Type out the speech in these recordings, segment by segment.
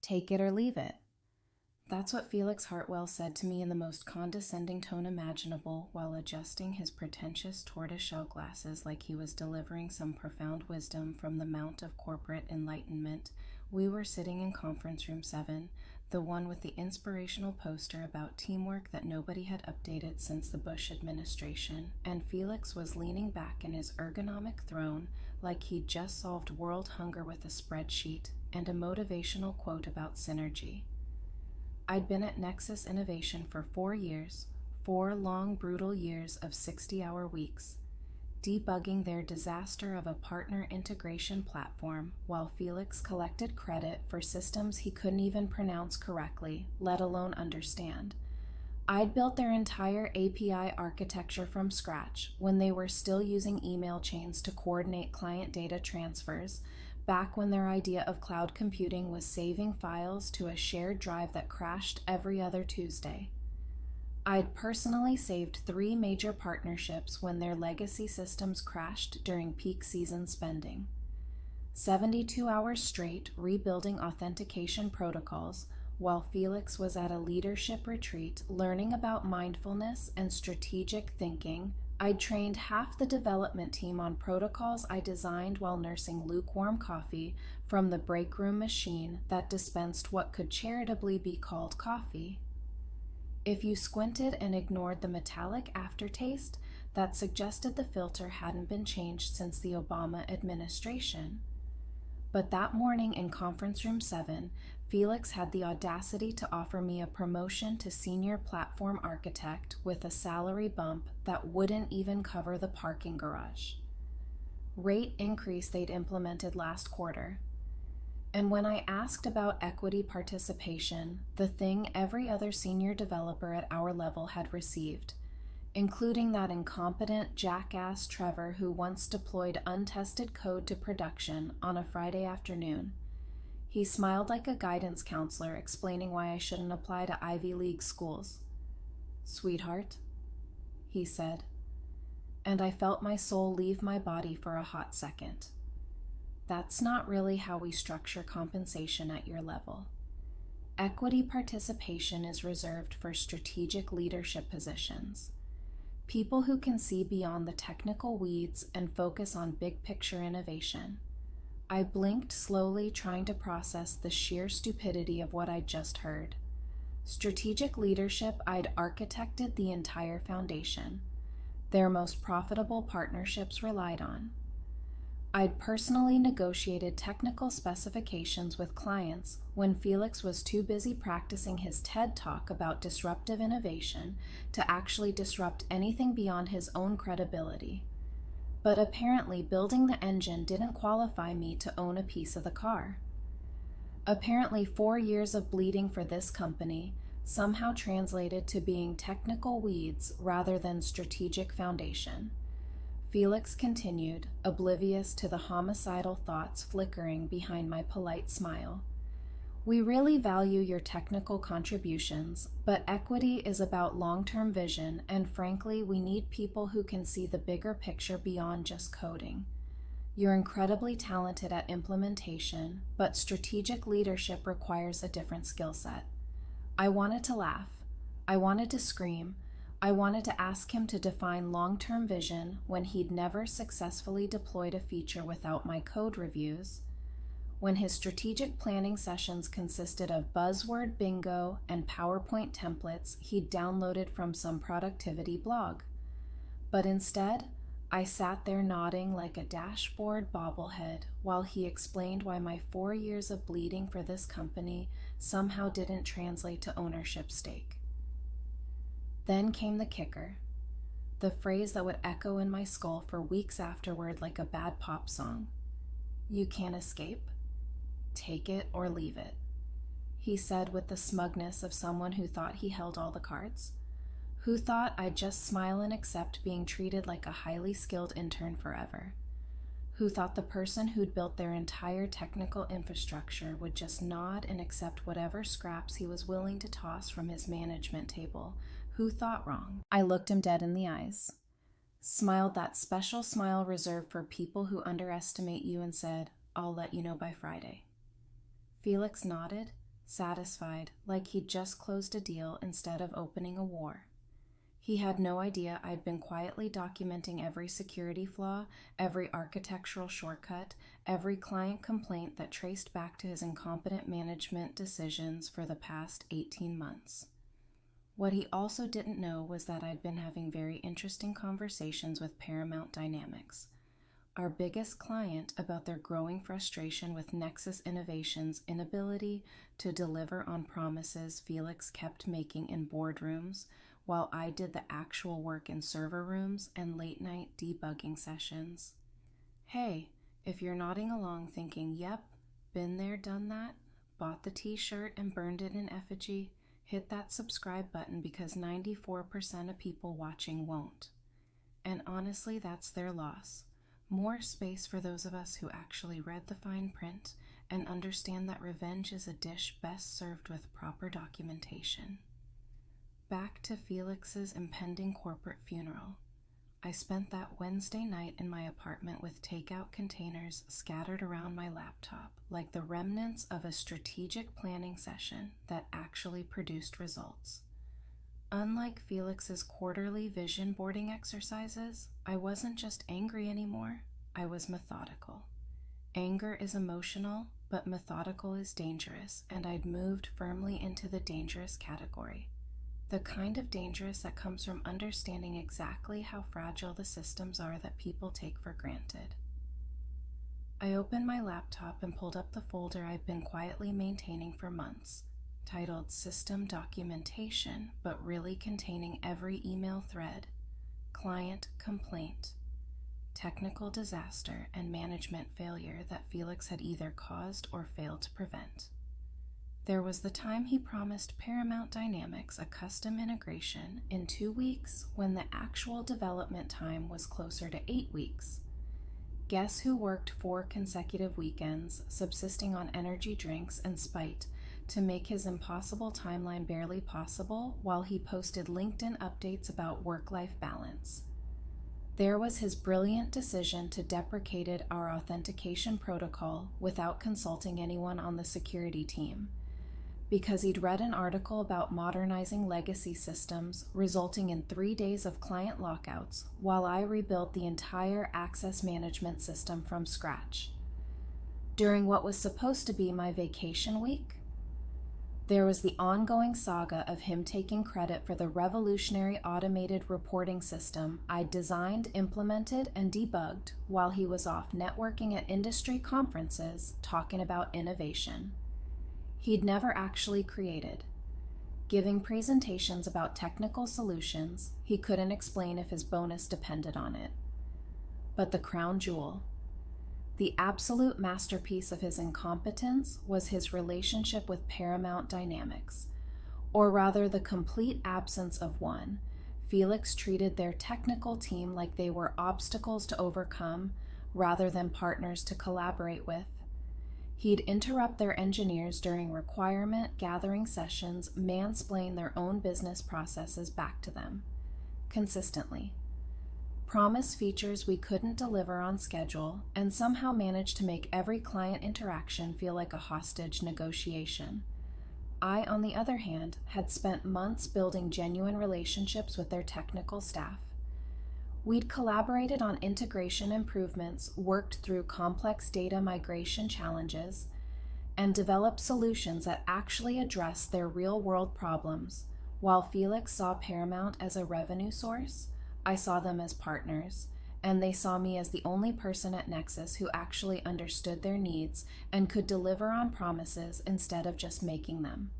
Take it or leave it. That's what Felix Hartwell said to me in the most condescending tone imaginable while adjusting his pretentious tortoiseshell glasses like he was delivering some profound wisdom from the mount of corporate enlightenment. We were sitting in conference room 7, the one with the inspirational poster about teamwork that nobody had updated since the Bush administration, and Felix was leaning back in his ergonomic throne like he'd just solved world hunger with a spreadsheet and a motivational quote about synergy. I'd been at Nexus Innovation for 4 years, 4 long, brutal years of 60-hour weeks, debugging their disaster of a partner integration platform while Felix collected credit for systems he couldn't even pronounce correctly, let alone understand. I'd built their entire API architecture from scratch when they were still using email chains to coordinate client data transfers, back when their idea of cloud computing was saving files to a shared drive that crashed every other Tuesday. I'd personally saved 3 major partnerships when their legacy systems crashed during peak season spending. 72 hours straight rebuilding authentication protocols while Felix was at a leadership retreat learning about mindfulness and strategic thinking. I'd trained half the development team on protocols I designed while nursing lukewarm coffee from the break room machine that dispensed what could charitably be called coffee. If you squinted and ignored the metallic aftertaste that suggested the filter hadn't been changed since the Obama administration. But that morning in Conference Room 7, Felix had the audacity to offer me a promotion to senior platform architect with a salary bump that wouldn't even cover the parking garage. Rate increase they'd implemented last quarter. And when I asked about equity participation, the thing every other senior developer at our level had received, including that incompetent jackass Trevor who once deployed untested code to production on a Friday afternoon. He smiled like a guidance counselor explaining why I shouldn't apply to Ivy League schools. "Sweetheart," he said, and I felt my soul leave my body for a hot second. That's not really how we structure compensation at your level. Equity participation is reserved for strategic leadership positions. People who can see beyond the technical weeds and focus on big picture innovation. I blinked slowly, trying to process the sheer stupidity of what I'd just heard. Strategic leadership, I'd architected the entire foundation. Their most profitable partnerships relied on. I'd personally negotiated technical specifications with clients when Felix was too busy practicing his TED Talk about disruptive innovation to actually disrupt anything beyond his own credibility. But apparently building the engine didn't qualify me to own a piece of the car. Apparently 4 years of bleeding for this company somehow translated to being technical weeds rather than strategic foundation. Felix continued, oblivious to the homicidal thoughts flickering behind my polite smile. "We really value your technical contributions, but equity is about long-term vision, and frankly, we need people who can see the bigger picture beyond just coding. You're incredibly talented at implementation, but strategic leadership requires a different skill set." I wanted to laugh. I wanted to scream. I wanted to ask him to define long-term vision when he'd never successfully deployed a feature without my code reviews, when his strategic planning sessions consisted of buzzword bingo and PowerPoint templates he'd downloaded from some productivity blog. But instead, I sat there nodding like a dashboard bobblehead while he explained why my 4 years of bleeding for this company somehow didn't translate to ownership stake. Then came the kicker, the phrase that would echo in my skull for weeks afterward like a bad pop song. "You can't escape. Take it or leave it," he said with the smugness of someone who thought he held all the cards, who thought I'd just smile and accept being treated like a highly skilled intern forever, who thought the person who'd built their entire technical infrastructure would just nod and accept whatever scraps he was willing to toss from his management table, who thought wrong. I looked him dead in the eyes, smiled that special smile reserved for people who underestimate you, and said, "I'll let you know by Friday." Felix nodded, satisfied, like he'd just closed a deal instead of opening a war. He had no idea I'd been quietly documenting every security flaw, every architectural shortcut, every client complaint that traced back to his incompetent management decisions for the past 18 months. What he also didn't know was that I'd been having very interesting conversations with Paramount Dynamics, our biggest client, about their growing frustration with Nexus Innovation's inability to deliver on promises Felix kept making in boardrooms, while I did the actual work in server rooms and late-night debugging sessions. Hey, if you're nodding along thinking, yep, been there, done that, bought the t-shirt and burned it in effigy, hit that subscribe button because 94% of people watching won't. And honestly, that's their loss. More space for those of us who actually read the fine print and understand that revenge is a dish best served with proper documentation. Back to Felix's impending corporate funeral. I spent that Wednesday night in my apartment with takeout containers scattered around my laptop, like the remnants of a strategic planning session that actually produced results. Unlike Felix's quarterly vision boarding exercises, I wasn't just angry anymore, I was methodical. Anger is emotional, but methodical is dangerous, and I'd moved firmly into the dangerous category. The kind of dangerous that comes from understanding exactly how fragile the systems are that people take for granted. I opened my laptop and pulled up the folder I've been quietly maintaining for months, titled System Documentation, but really containing every email thread, client complaint, technical disaster, and management failure that Felix had either caused or failed to prevent. There was the time he promised Paramount Dynamics a custom integration in 2 weeks when the actual development time was closer to 8 weeks. Guess who worked 4 consecutive weekends, subsisting on energy drinks and spite, to make his impossible timeline barely possible while he posted LinkedIn updates about work-life balance? There was his brilliant decision to deprecate our authentication protocol without consulting anyone on the security team, because he'd read an article about modernizing legacy systems resulting in 3 days of client lockouts while I rebuilt the entire access management system from scratch. During what was supposed to be my vacation week, there was the ongoing saga of him taking credit for the revolutionary automated reporting system I designed, implemented, and debugged while he was off networking at industry conferences talking about innovation he'd never actually created, giving presentations about technical solutions he couldn't explain if his bonus depended on it. But the crown jewel, the absolute masterpiece of his incompetence, was his relationship with Paramount Dynamics, or rather the complete absence of one. Felix treated their technical team like they were obstacles to overcome rather than partners to collaborate with. He'd interrupt their engineers during requirement gathering sessions, mansplain their own business processes back to them, consistently. Promise features we couldn't deliver on schedule, and somehow manage to make every client interaction feel like a hostage negotiation. I, on the other hand, had spent months building genuine relationships with their technical staff. We'd collaborated on integration improvements, worked through complex data migration challenges, and developed solutions that actually addressed their real-world problems. While Felix saw Paramount as a revenue source, I saw them as partners, and they saw me as the only person at Nexus who actually understood their needs and could deliver on promises instead of just making them.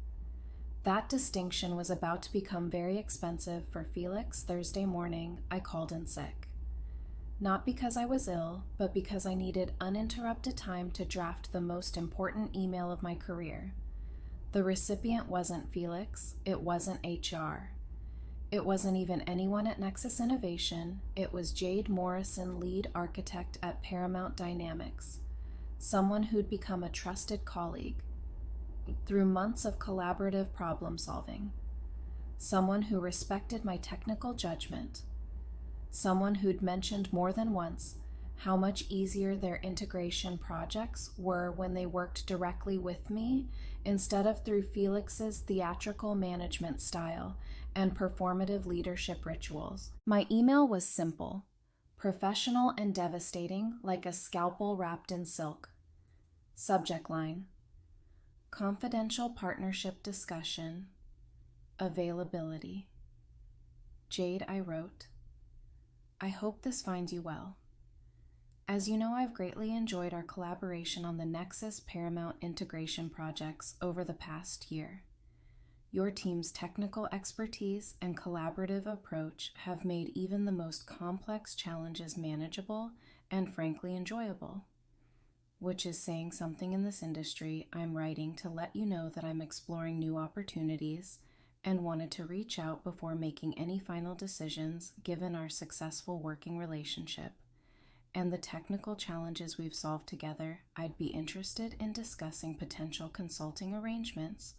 That distinction was about to become very expensive for Felix. Thursday morning, I called in sick. Not because I was ill, but because I needed uninterrupted time to draft the most important email of my career. The recipient wasn't Felix, it wasn't HR. It wasn't even anyone at Nexus Innovation, it was Jade Morrison, lead architect at Paramount Dynamics, someone who'd become a trusted colleague through months of collaborative problem solving, someone who respected my technical judgment, someone who'd mentioned more than once how much easier their integration projects were when they worked directly with me instead of through Felix's theatrical management style and performative leadership rituals. My email was simple, professional and devastating, like a scalpel wrapped in silk. Subject line: confidential partnership discussion, availability. Jade, I wrote, I hope this finds you well. As you know, I've greatly enjoyed our collaboration on the Nexus Paramount integration projects over the past year. Your team's technical expertise and collaborative approach have made even the most complex challenges manageable and frankly enjoyable. Which is saying something in this industry. I'm writing to let you know that I'm exploring new opportunities and wanted to reach out before making any final decisions given our successful working relationship and the technical challenges we've solved together. I'd be interested in discussing potential consulting arrangements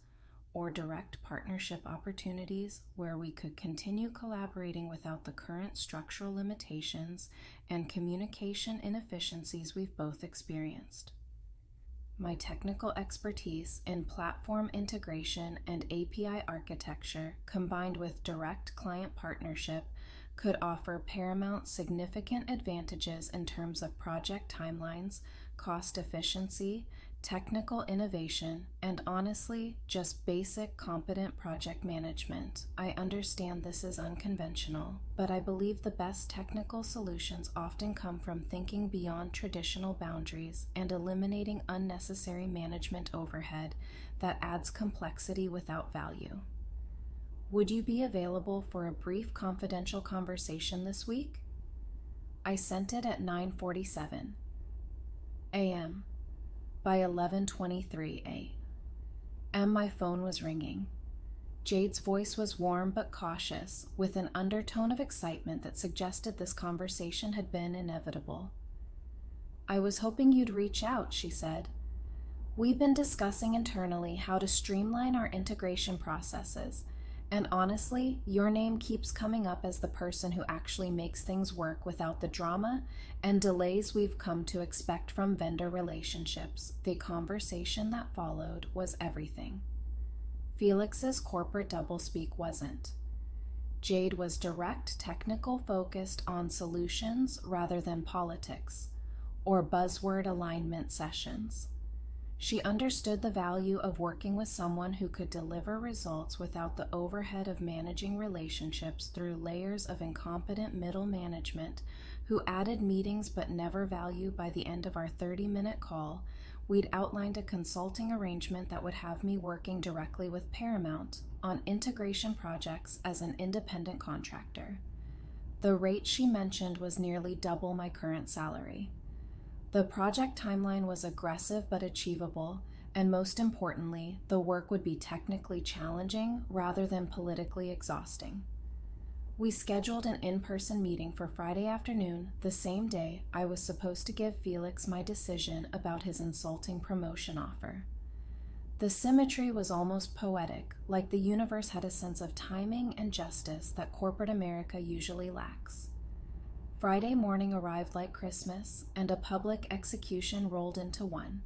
or direct partnership opportunities where we could continue collaborating without the current structural limitations and communication inefficiencies we've both experienced. My technical expertise in platform integration and API architecture, combined with direct client partnership, could offer Paramount significant advantages in terms of project timelines, cost efficiency, technical innovation, and honestly, just basic competent project management. I understand this is unconventional, but I believe the best technical solutions often come from thinking beyond traditional boundaries and eliminating unnecessary management overhead that adds complexity without value. Would you be available for a brief confidential conversation this week? I sent it at 9:47 a.m. by 11:23 a.m. My phone was ringing. Jade's voice was warm but cautious, with an undertone of excitement that suggested this conversation had been inevitable. I was hoping you'd reach out, she said. We've been discussing internally how to streamline our integration processes, and honestly, your name keeps coming up as the person who actually makes things work without the drama and delays we've come to expect from vendor relationships. The conversation that followed was everything. Felix's corporate doublespeak wasn't. Jade was direct, technical, focused on solutions rather than politics or buzzword alignment sessions. She understood the value of working with someone who could deliver results without the overhead of managing relationships through layers of incompetent middle management who added meetings but never value. By the end of our 30-minute call, we'd outlined a consulting arrangement that would have me working directly with Paramount on integration projects as an independent contractor. The rate she mentioned was nearly double my current salary. The project timeline was aggressive but achievable, and most importantly, the work would be technically challenging rather than politically exhausting. We scheduled an in-person meeting for Friday afternoon, the same day I was supposed to give Felix my decision about his insulting promotion offer. The symmetry was almost poetic, like the universe had a sense of timing and justice that corporate America usually lacks. Friday morning arrived like Christmas, and a public execution rolled into one.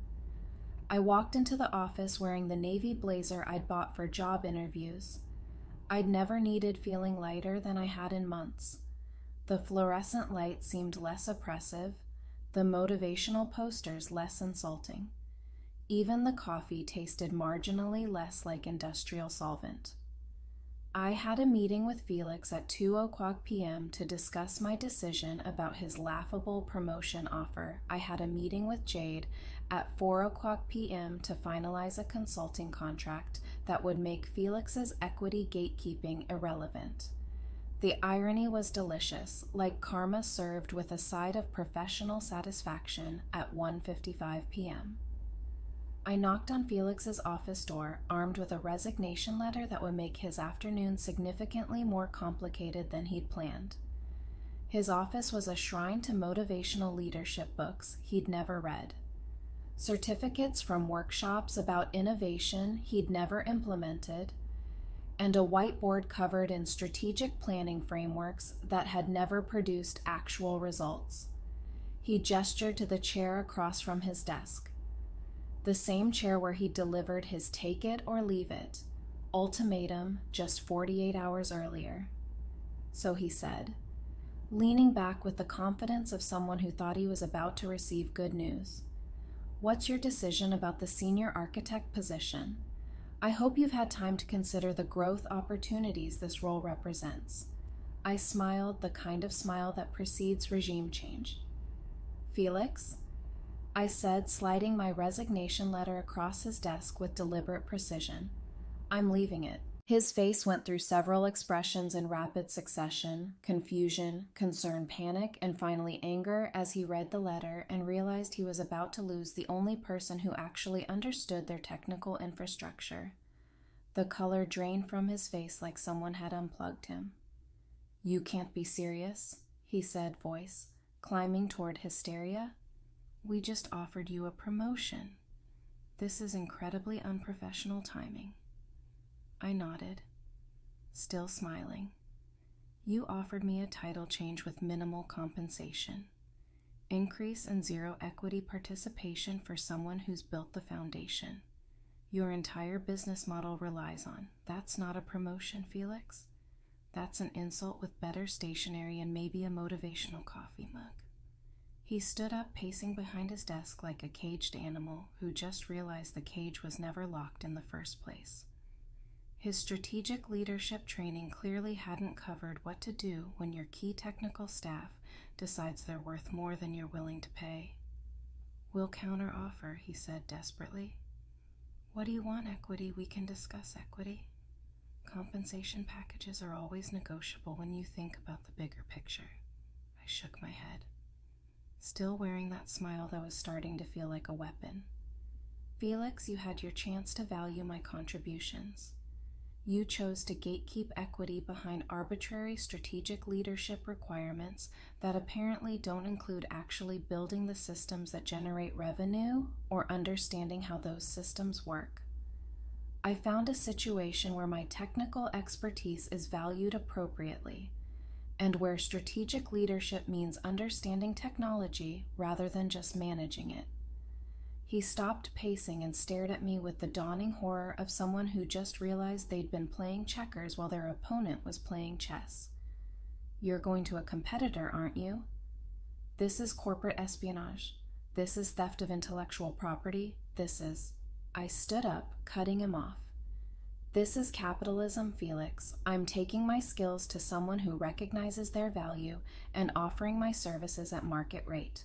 I walked into the office wearing the navy blazer I'd bought for job interviews. I'd never needed feeling lighter than I had in months. The fluorescent light seemed less oppressive, the motivational posters less insulting. Even the coffee tasted marginally less like industrial solvent. I had a meeting with Felix at 2:00 p.m. to discuss my decision about his laughable promotion offer. I had a meeting with Jade at 4:00 p.m. to finalize a consulting contract that would make Felix's equity gatekeeping irrelevant. The irony was delicious, like karma served with a side of professional satisfaction at 1:55 p.m. I knocked on Felix's office door, armed with a resignation letter that would make his afternoon significantly more complicated than he'd planned. His office was a shrine to motivational leadership books he'd never read, certificates from workshops about innovation he'd never implemented, and a whiteboard covered in strategic planning frameworks that had never produced actual results. He gestured to the chair across from his desk. The same chair where he delivered his take it or leave it ultimatum just 48 hours earlier. So he said, leaning back with the confidence of someone who thought he was about to receive good news. What's your decision about the senior architect position? I hope you've had time to consider the growth opportunities this role represents. I smiled, the kind of smile that precedes regime change. Felix, I said, sliding my resignation letter across his desk with deliberate precision. I'm leaving it. His face went through several expressions in rapid succession: confusion, concern, panic, and finally anger as he read the letter and realized he was about to lose the only person who actually understood their technical infrastructure. The color drained from his face like someone had unplugged him. You can't be serious, he said, voice climbing toward hysteria. We just offered you a promotion. This is incredibly unprofessional timing. I nodded, still smiling. You offered me a title change with minimal compensation. Increase in zero equity participation for someone who's built the foundation your entire business model relies on. That's not a promotion, Felix. That's an insult with better stationery and maybe a motivational coffee mug. He stood up, pacing behind his desk like a caged animal who just realized the cage was never locked in the first place. His strategic leadership training clearly hadn't covered what to do when your key technical staff decides they're worth more than you're willing to pay. We'll counteroffer, he said desperately. What do you want, equity? We can discuss equity. Compensation packages are always negotiable when you think about the bigger picture. I shook my head, still wearing that smile that was starting to feel like a weapon. Felix, you had your chance to value my contributions. You chose to gatekeep equity behind arbitrary strategic leadership requirements that apparently don't include actually building the systems that generate revenue or understanding how those systems work. I found a situation where my technical expertise is valued appropriately, and where strategic leadership means understanding technology rather than just managing it. He stopped pacing and stared at me with the dawning horror of someone who just realized they'd been playing checkers while their opponent was playing chess. You're going to a competitor, aren't you? This is corporate espionage. This is theft of intellectual property. This is... I stood up, cutting him off. This is capitalism, Felix. I'm taking my skills to someone who recognizes their value and offering my services at market rate.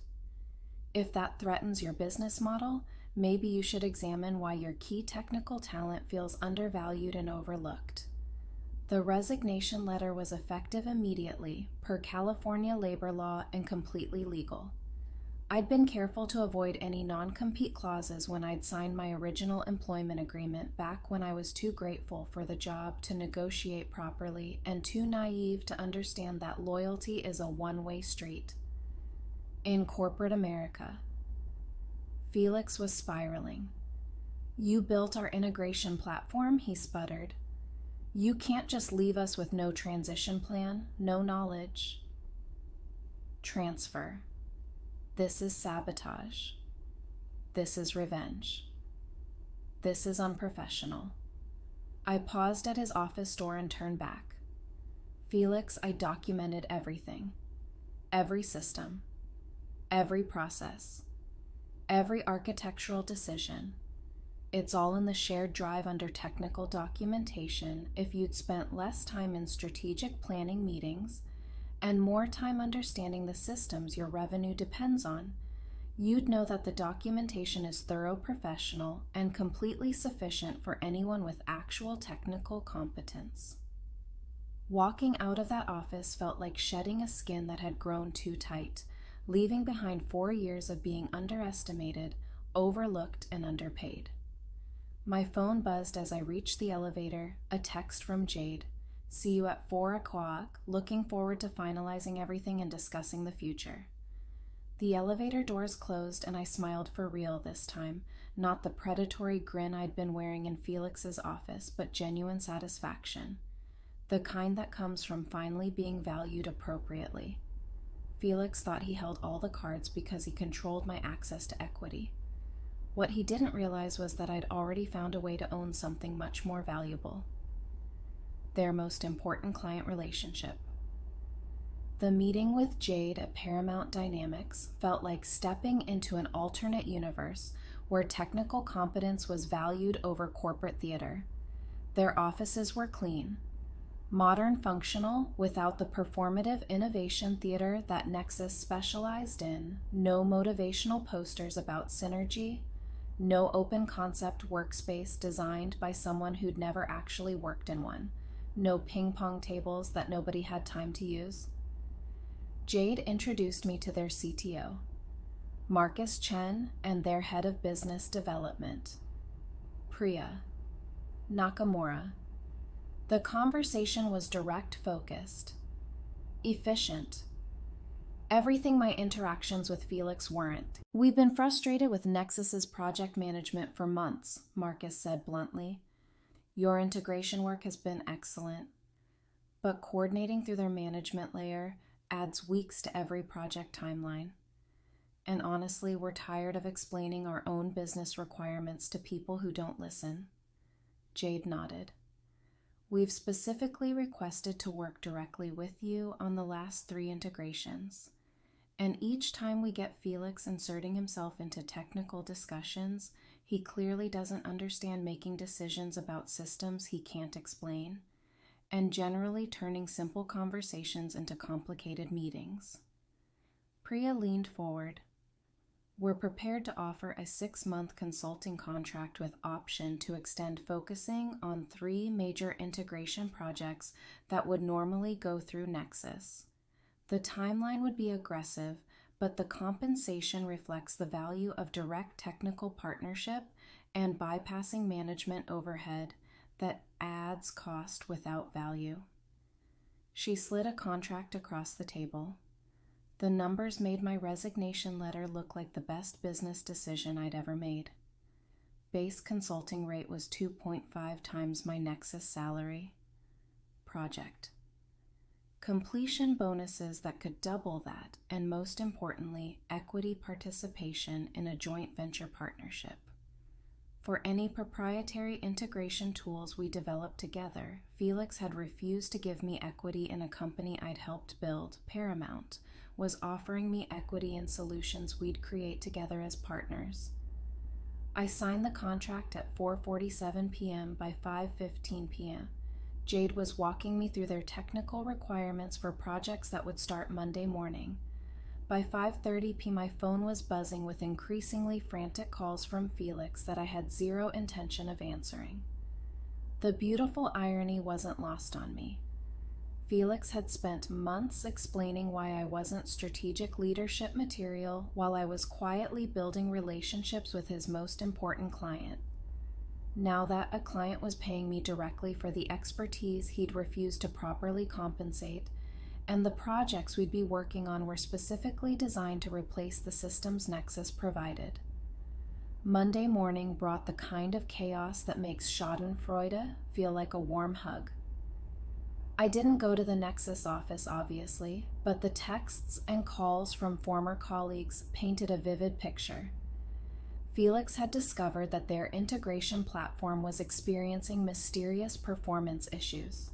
If that threatens your business model, maybe you should examine why your key technical talent feels undervalued and overlooked. The resignation letter was effective immediately, per California labor law, and completely legal. I'd been careful to avoid any non-compete clauses when I'd signed my original employment agreement back when I was too grateful for the job to negotiate properly and too naive to understand that loyalty is a one-way street. In corporate America, Felix was spiraling. You built our integration platform, he sputtered. You can't just leave us with no transition plan, no knowledge. Transfer. This is sabotage. This is revenge. This is unprofessional. I paused at his office door and turned back. Felix, I documented everything. Every system. Every process, every architectural decision. It's all in the shared drive under technical documentation. If you'd spent less time in strategic planning meetings and more time understanding the systems your revenue depends on, you'd know that the documentation is thorough, professional, and completely sufficient for anyone with actual technical competence. Walking out of that office felt like shedding a skin that had grown too tight, leaving behind 4 years of being underestimated, overlooked, and underpaid. My phone buzzed as I reached the elevator, a text from Jade. See you at 4 o'clock, looking forward to finalizing everything and discussing the future. The elevator doors closed and I smiled for real this time, not the predatory grin I'd been wearing in Felix's office, but genuine satisfaction. The kind that comes from finally being valued appropriately. Felix thought he held all the cards because he controlled my access to equity. What he didn't realize was that I'd already found a way to own something much more valuable: their most important client relationship. The meeting with Jade at Paramount Dynamics felt like stepping into an alternate universe where technical competence was valued over corporate theater. Their offices were clean, modern, functional, without the performative innovation theater that Nexus specialized in, no motivational posters about synergy, no open concept workspace designed by someone who'd never actually worked in one, no ping pong tables that nobody had time to use. Jade introduced me to their CTO, Marcus Chen, and their head of business development, Priya Nakamura. The conversation was direct, focused, efficient. Everything my interactions with Felix weren't. "We've been frustrated with Nexus's project management for months," Marcus said bluntly. "Your integration work has been excellent, but coordinating through their management layer adds weeks to every project timeline. And honestly, we're tired of explaining our own business requirements to people who don't listen." Jade nodded. "We've specifically requested to work directly with you on the last 3 integrations. And each time we get Felix inserting himself into technical discussions, he clearly doesn't understand making decisions about systems he can't explain, and generally turning simple conversations into complicated meetings." Priya leaned forward. "We're prepared to offer a 6-month consulting contract with option to extend, focusing on 3 major integration projects that would normally go through Nexus. The timeline would be aggressive, but the compensation reflects the value of direct technical partnership and bypassing management overhead that adds cost without value." She slid a contract across the table. The numbers made my resignation letter look like the best business decision I'd ever made. Base consulting rate was 2.5 times my Nexus salary. Project. Completion bonuses that could double that, and most importantly, equity participation in a joint venture partnership. For any proprietary integration tools we developed together, Felix had refused to give me equity in a company I'd helped build. Paramount was offering me equity in solutions we'd create together as partners. I signed the contract at 4:47 p.m. By 5:15 p.m. Jade was walking me through their technical requirements for projects that would start Monday morning. By 5:30 p.m. my phone was buzzing with increasingly frantic calls from Felix that I had zero intention of answering. The beautiful irony wasn't lost on me. Felix had spent months explaining why I wasn't strategic leadership material while I was quietly building relationships with his most important client. Now that a client was paying me directly for the expertise he'd refused to properly compensate, and the projects we'd be working on were specifically designed to replace the systems Nexus provided. Monday morning brought the kind of chaos that makes schadenfreude feel like a warm hug. I didn't go to the Nexus office, obviously, but the texts and calls from former colleagues painted a vivid picture. Felix had discovered that their integration platform was experiencing mysterious performance issues.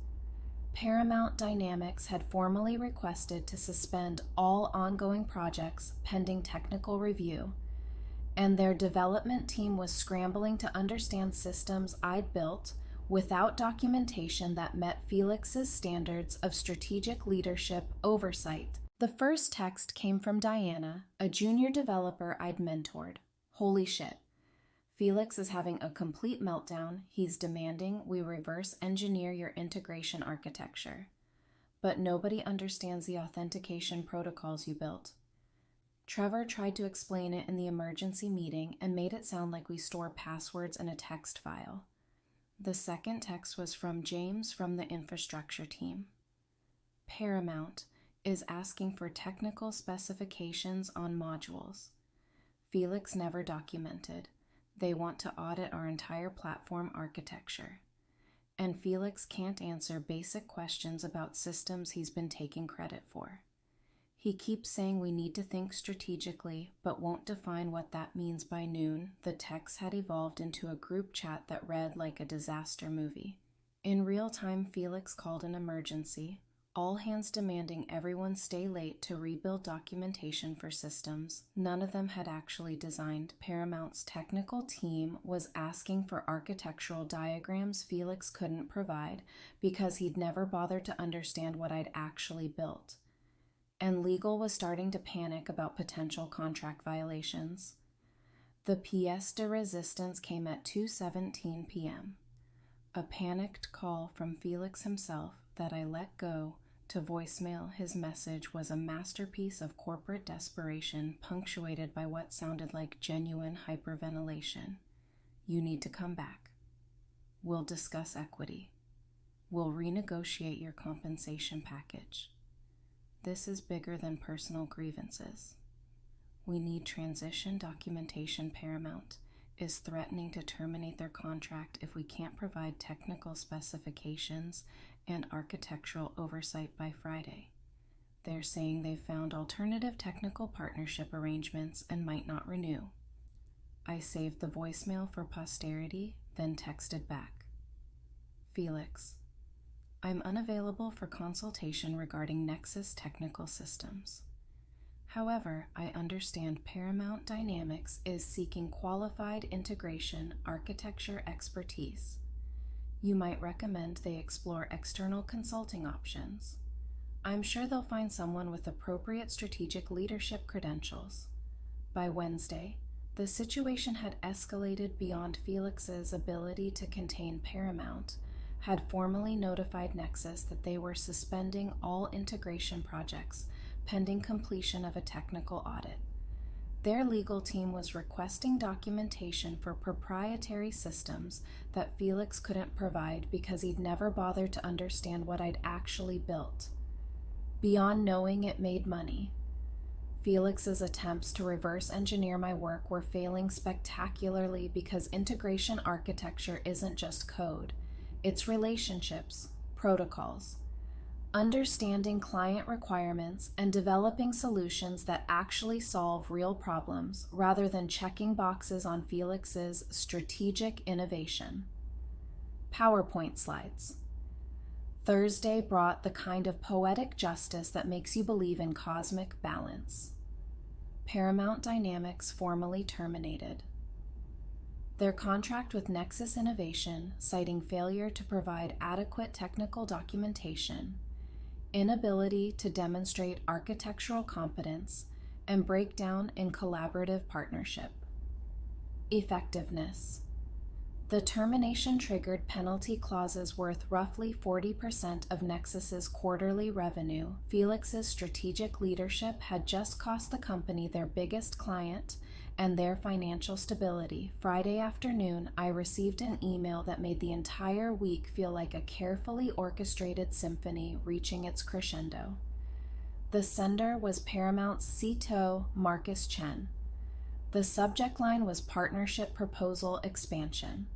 Paramount Dynamics had formally requested to suspend all ongoing projects pending technical review, and their development team was scrambling to understand systems I'd built without documentation that met Felix's standards of strategic leadership oversight. The first text came from Diana, a junior developer I'd mentored. "Holy shit. Felix is having a complete meltdown. He's demanding we reverse engineer your integration architecture. But nobody understands the authentication protocols you built. Trevor tried to explain it in the emergency meeting and made it sound like we store passwords in a text file." The second text was from James from the infrastructure team. "Paramount is asking for technical specifications on modules. Felix never documented. They want to audit our entire platform architecture. And Felix can't answer basic questions about systems he's been taking credit for. He keeps saying we need to think strategically, but won't define what that means by noon. The text had evolved into a group chat that read like a disaster movie. In real time, Felix called an emergency, all hands demanding everyone stay late to rebuild documentation for systems none of them had actually designed. Paramount's technical team was asking for architectural diagrams Felix couldn't provide because he'd never bothered to understand what I'd actually built. And legal was starting to panic about potential contract violations. The pièce de résistance came at 2:17 p.m. A panicked call from Felix himself that I let go to voicemail. His message was a masterpiece of corporate desperation, punctuated by what sounded like genuine hyperventilation. You need to come back. We'll discuss equity. We'll renegotiate your compensation package. This is bigger than personal grievances. We need transition documentation. Paramount is threatening to terminate their contract if we can't provide technical specifications and architectural oversight by Friday. They're saying they've found alternative technical partnership arrangements and might not renew. I saved the voicemail for posterity, then texted back. Felix, I'm unavailable for consultation regarding Nexus technical systems. However, I understand Paramount Dynamics is seeking qualified integration architecture expertise. You might recommend they explore external consulting options. I'm sure they'll find someone with appropriate strategic leadership credentials. By Wednesday, the situation had escalated beyond Felix's ability to contain. Paramount had formally notified Nexus that they were suspending all integration projects pending completion of a technical audit. Their legal team was requesting documentation for proprietary systems that Felix couldn't provide because he'd never bothered to understand what I'd actually built. Beyond knowing it made money, Felix's attempts to reverse engineer my work were failing spectacularly because integration architecture isn't just code. It's relationships, protocols, understanding client requirements, and developing solutions that actually solve real problems rather than checking boxes on Felix's strategic innovation. PowerPoint slides. Thursday brought the kind of poetic justice that makes you believe in cosmic balance. Paramount Dynamics formally terminated their contract with Nexus Innovation, citing failure to provide adequate technical documentation, inability to demonstrate architectural competence, and breakdown in collaborative partnership. Effectiveness. The termination triggered penalty clauses worth roughly 40% of Nexus's quarterly revenue. Felix's strategic leadership had just cost the company their biggest client and their financial stability. Friday afternoon, I received an email that made the entire week feel like a carefully orchestrated symphony reaching its crescendo. The sender was Paramount's CTO, Marcus Chen. The subject line was Partnership Proposal Expansion.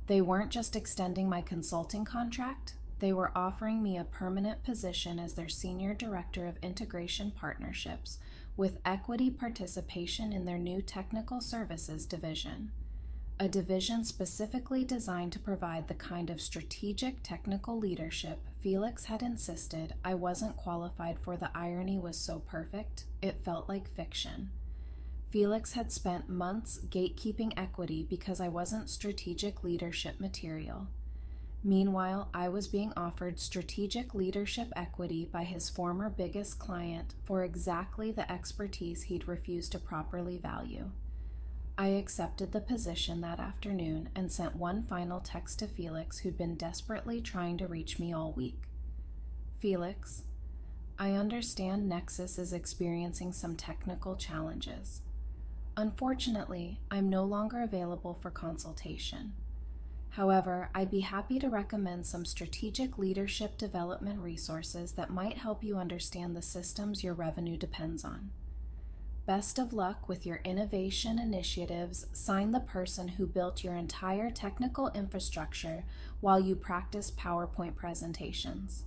They weren't just extending my consulting contract, they were offering me a permanent position as their Senior Director of Integration Partnerships, with equity participation in their new technical services division, a division specifically designed to provide the kind of strategic technical leadership Felix had insisted I wasn't qualified for. The irony was so perfect, it felt like fiction. Felix had spent months gatekeeping equity because I wasn't strategic leadership material. Meanwhile, I was being offered strategic leadership equity by his former biggest client for exactly the expertise he'd refused to properly value. I accepted the position that afternoon and sent one final text to Felix, who'd been desperately trying to reach me all week. Felix, I understand Nexus is experiencing some technical challenges. Unfortunately, I'm no longer available for consultation. However, I'd be happy to recommend some strategic leadership development resources that might help you understand the systems your revenue depends on. Best of luck with your innovation initiatives. Sign the person who built your entire technical infrastructure while you practice PowerPoint presentations.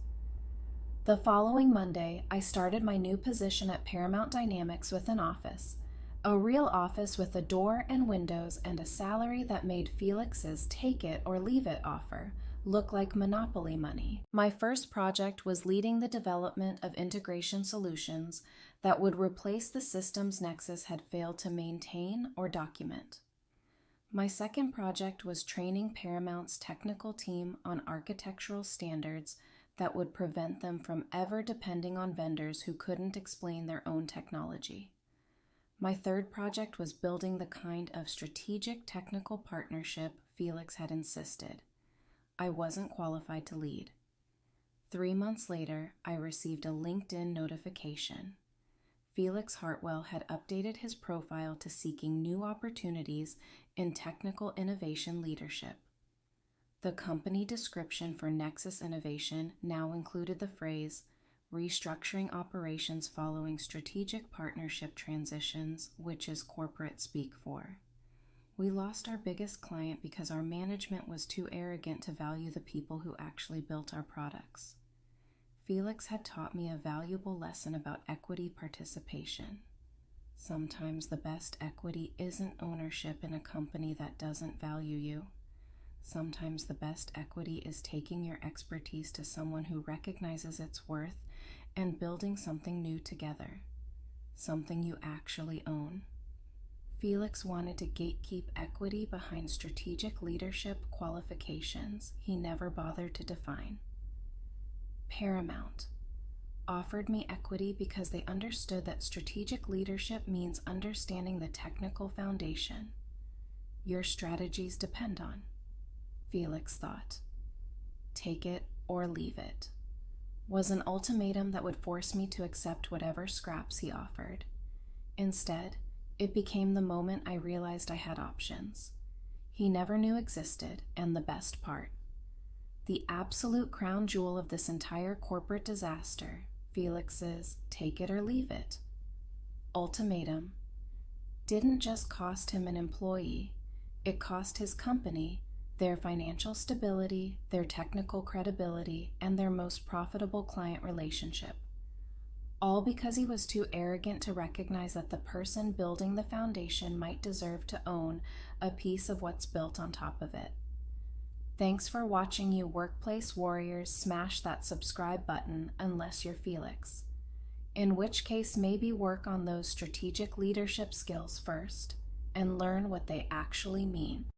The following Monday, I started my new position at Paramount Dynamics with an office. A real office with a door and windows and a salary that made Felix's take it or leave it offer look like monopoly money. My first project was leading the development of integration solutions that would replace the systems Nexus had failed to maintain or document. My second project was training Paramount's technical team on architectural standards that would prevent them from ever depending on vendors who couldn't explain their own technology. My third project was building the kind of strategic technical partnership Felix had insisted. I wasn't qualified to lead. 3 months later, I received a LinkedIn notification. Felix Hartwell had updated his profile to seeking new opportunities in technical innovation leadership. The company description for Nexus Innovation now included the phrase, restructuring operations following strategic partnership transitions, which is corporate speak for. We lost our biggest client because our management was too arrogant to value the people who actually built our products. Felix had taught me a valuable lesson about equity participation. Sometimes the best equity isn't ownership in a company that doesn't value you. Sometimes the best equity is taking your expertise to someone who recognizes its worth and building something new together, something you actually own. Felix wanted to gatekeep equity behind strategic leadership qualifications he never bothered to define. Paramount offered me equity because they understood that strategic leadership means understanding the technical foundation your strategies depend on. Felix thought. Take it or leave it was an ultimatum that would force me to accept whatever scraps he offered. Instead, it became the moment I realized I had options he never knew existed, and the best part. The absolute crown jewel of this entire corporate disaster, Felix's take it or leave it ultimatum, didn't just cost him an employee, it cost his company their financial stability, their technical credibility, and their most profitable client relationship. All because he was too arrogant to recognize that the person building the foundation might deserve to own a piece of what's built on top of it. Thanks for watching, you workplace warriors. Smash that subscribe button unless you're Felix. In which case, maybe work on those strategic leadership skills first and learn what they actually mean.